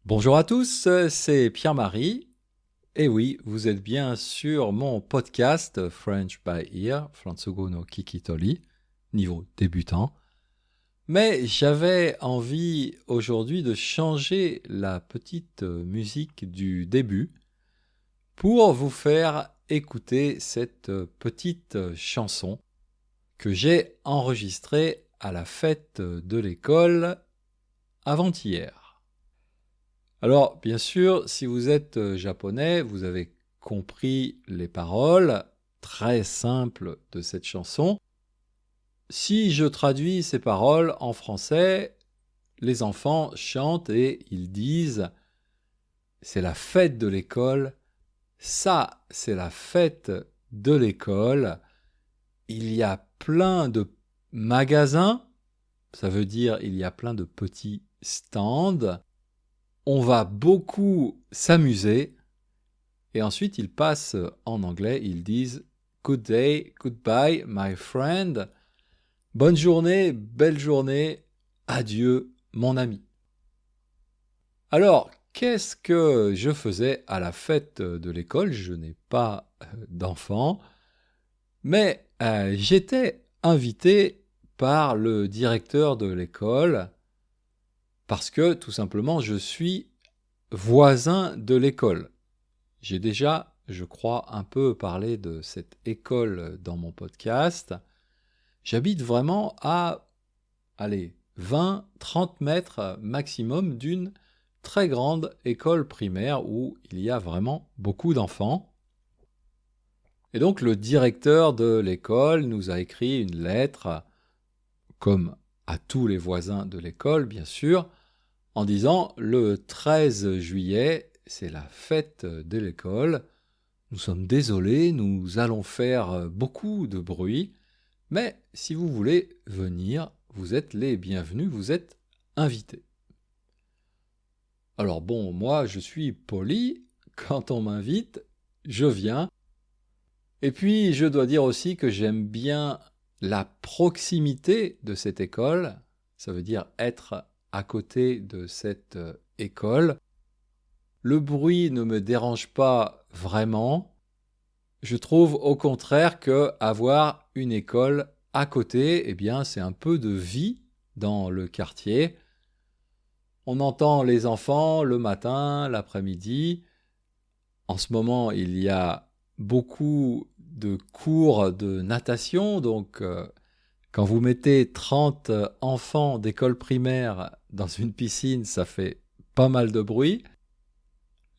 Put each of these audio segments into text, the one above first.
Bonjour à tous, c'est Pierre-Marie. Et oui, vous êtes bien sur mon podcast French by Ear, Franzugo no Kikitoli, niveau débutant. Mais j'avais envie aujourd'hui de changer la petite musique du début pour vous faire écouter cette petite chanson que j'ai enregistrée à la fête de l'école avant-hier. Alors, bien sûr, si vous êtes japonais, vous avez compris les paroles très simples de cette chanson. Si je traduis ces paroles en français, les enfants chantent et ils disent « c'est la fête de l'école »,« ça, c'est la fête de l'école », il y a plein de magasins, ça veut dire il y a plein de petits stands, on va beaucoup s'amuser. Et ensuite, ils passent en anglais, ils disent « Good day, goodbye, my friend ». Bonne journée, belle journée, adieu, mon ami. Alors, qu'est-ce que je faisais à la fête de l'école? Je n'ai pas d'enfant, mais j'étais invité par le directeur de l'école parce que, tout simplement, je suis voisin de l'école. J'ai déjà, je crois, un peu parlé de cette école dans mon podcast. J'habite vraiment à, allez, 20-30 mètres maximum d'une très grande école primaire où il y a vraiment beaucoup d'enfants. Et donc le directeur de l'école nous a écrit une lettre, comme à tous les voisins de l'école, bien sûr, en disant « Le 13 juillet, c'est la fête de l'école. Nous sommes désolés, nous allons faire beaucoup de bruit, mais si vous voulez venir, vous êtes les bienvenus, vous êtes invités. » Alors bon, moi je suis poli, quand on m'invite, je viens. Et puis je dois dire aussi que j'aime bien la proximité de cette école, ça veut dire être à côté de cette école. Le bruit ne me dérange pas vraiment. Je trouve au contraire que avoir une école à côté, eh bien, c'est un peu de vie dans le quartier. On entend les enfants le matin, l'après-midi. En ce moment, il y a beaucoup de cours de natation, donc quand vous mettez 30 enfants d'école primaire dans une piscine, ça fait pas mal de bruit.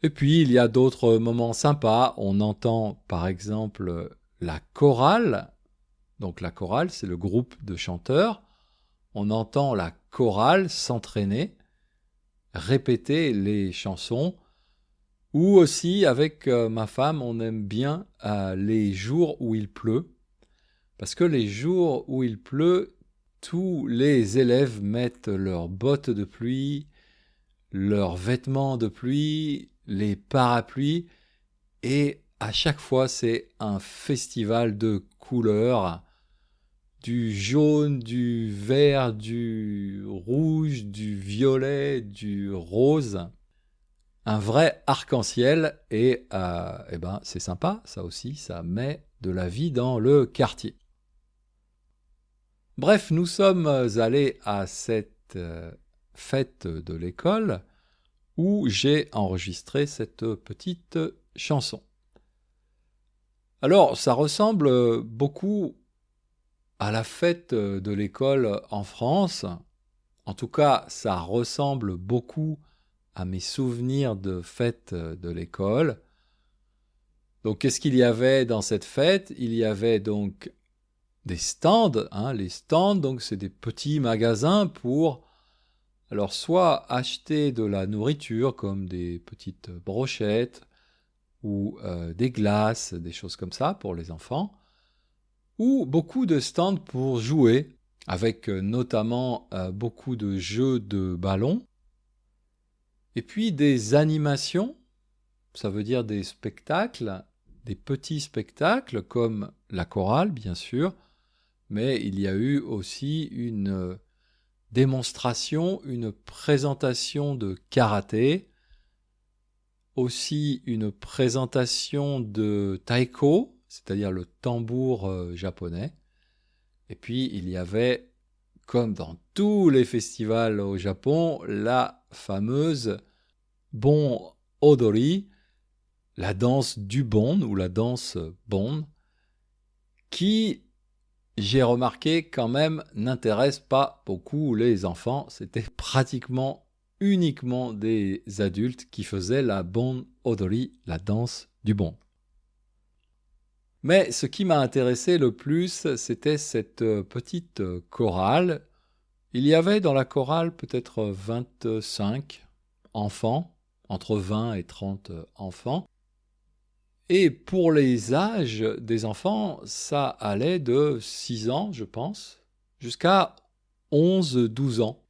Et puis, il y a d'autres moments sympas. On entend, par exemple, la chorale. Donc, la chorale, c'est le groupe de chanteurs. On entend la chorale s'entraîner, répéter les chansons. Ou aussi, avec ma femme, on aime bien les jours où il pleut. Parce que les jours où il pleut, tous les élèves mettent leurs bottes de pluie, leurs vêtements de pluie, les parapluies, et à chaque fois c'est un festival de couleurs, du jaune, du vert, du rouge, du violet, du rose, un vrai arc-en-ciel, et ben, c'est sympa, ça aussi, ça met de la vie dans le quartier. Bref, nous sommes allés à cette fête de l'école, où j'ai enregistré cette petite chanson. Alors, ça ressemble beaucoup à la fête de l'école en France. En tout cas, ça ressemble beaucoup à mes souvenirs de fête de l'école. Donc, qu'est-ce qu'il y avait dans cette fête? Il y avait donc des stands. Les stands, donc, c'est des petits magasins pour alors soit acheter de la nourriture comme des petites brochettes ou des glaces, des choses comme ça pour les enfants, ou beaucoup de stands pour jouer, avec notamment beaucoup de jeux de ballon, et puis des animations, ça veut dire des spectacles, des petits spectacles comme la chorale bien sûr, mais il y a eu aussi une démonstration, une présentation de karaté. aussi une présentation de taiko, c'est-à-dire le tambour japonais. Et puis il y avait, comme dans tous les festivals au Japon, la fameuse Bon Odori, la danse du bon ou la danse bon, qui, j'ai remarqué quand même, n'intéresse pas beaucoup les enfants. C'était pratiquement uniquement des adultes qui faisaient la Bon Odori, la danse du bon. Mais ce qui m'a intéressé le plus, c'était cette petite chorale. Il y avait dans la chorale peut-être 25 enfants, entre 20 et 30 enfants. Et pour les âges des enfants, ça allait de 6 ans, je pense, jusqu'à 11-12 ans.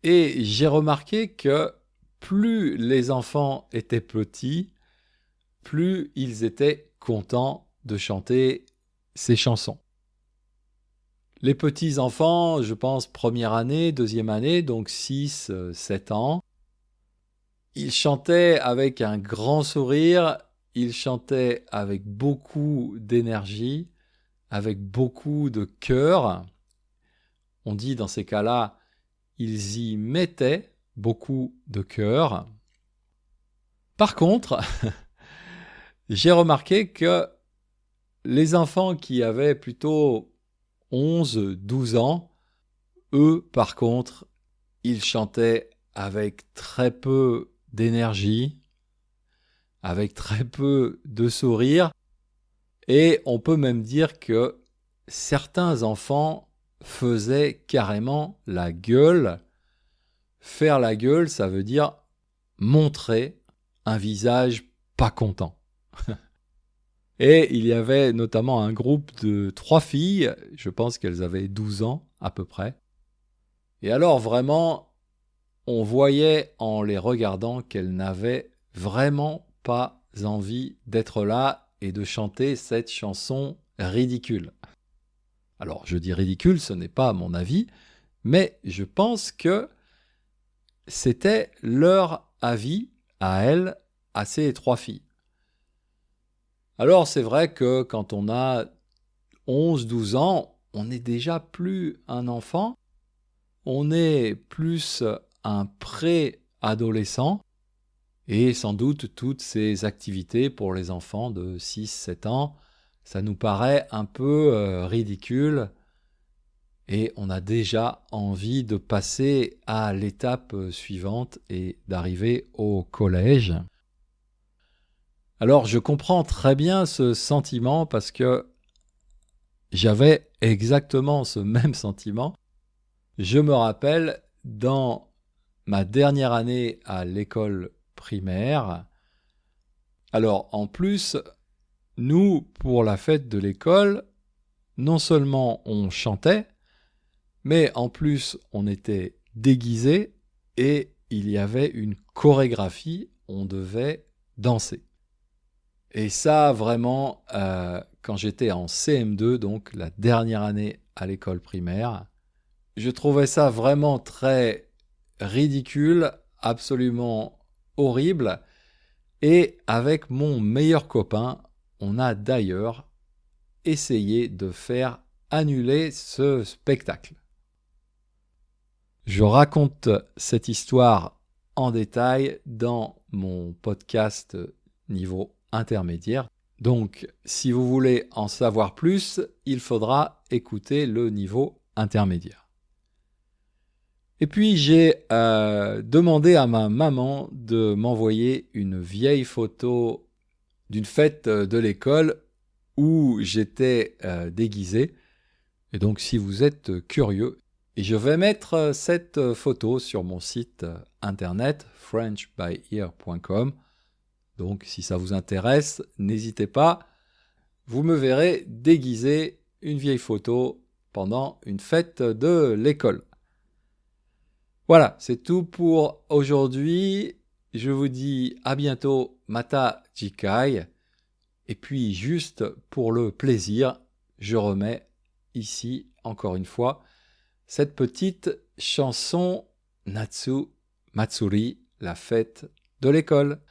Et j'ai remarqué que plus les enfants étaient petits, plus ils étaient contents de chanter ces chansons. Les petits enfants, je pense première année, deuxième année, donc 6, 7 ans, ils chantaient avec un grand sourire, ils chantaient avec beaucoup d'énergie, avec beaucoup de cœur. On dit dans ces cas-là, ils y mettaient beaucoup de cœur. Par contre, j'ai remarqué que les enfants qui avaient plutôt 11-12 ans, eux, par contre, ils chantaient avec très peu d'énergie, avec très peu de sourire, et on peut même dire que certains enfants faisaient carrément la gueule. Faire la gueule, ça veut dire montrer un visage pas content. Et il y avait notamment un groupe de 3 filles, je pense qu'elles avaient 12 ans à peu près. Et alors vraiment, on voyait en les regardant qu'elles n'avaient vraiment pas envie d'être là et de chanter cette chanson ridicule. Alors je dis ridicule, ce n'est pas mon avis, mais je pense que c'était leur avis à elles, à ces 3 filles. Alors c'est vrai que quand on a 11-12 ans, on n'est déjà plus un enfant, on est plus un pré-adolescent, et sans doute toutes ces activités pour les enfants de 6-7 ans, ça nous paraît un peu ridicule, et on a déjà envie de passer à l'étape suivante et d'arriver au collège. Alors je comprends très bien ce sentiment parce que j'avais exactement ce même sentiment. Je me rappelle, dans ma dernière année à l'école primaire, alors en plus, nous, pour la fête de l'école, non seulement on chantait, mais en plus on était déguisés et il y avait une chorégraphie, on devait danser. Et ça, vraiment, quand j'étais en CM2, donc la dernière année à l'école primaire, je trouvais ça vraiment très ridicule, absolument horrible. Et avec mon meilleur copain, on a d'ailleurs essayé de faire annuler ce spectacle. Je raconte cette histoire en détail dans mon podcast niveau intermédiaire. Donc, si vous voulez en savoir plus, il faudra écouter le niveau intermédiaire. Et puis, j'ai demandé à ma maman de m'envoyer une vieille photo d'une fête de l'école où j'étais déguisé. Et donc, si vous êtes curieux, et je vais mettre cette photo sur mon site internet frenchbyear.com. Donc, si ça vous intéresse, n'hésitez pas. Vous me verrez déguisé une vieille photo pendant une fête de l'école. Voilà, c'est tout pour aujourd'hui. Je vous dis à bientôt, mata jikai. Et puis, juste pour le plaisir, je remets ici, encore une fois, cette petite chanson Natsu Matsuri, la fête de l'école.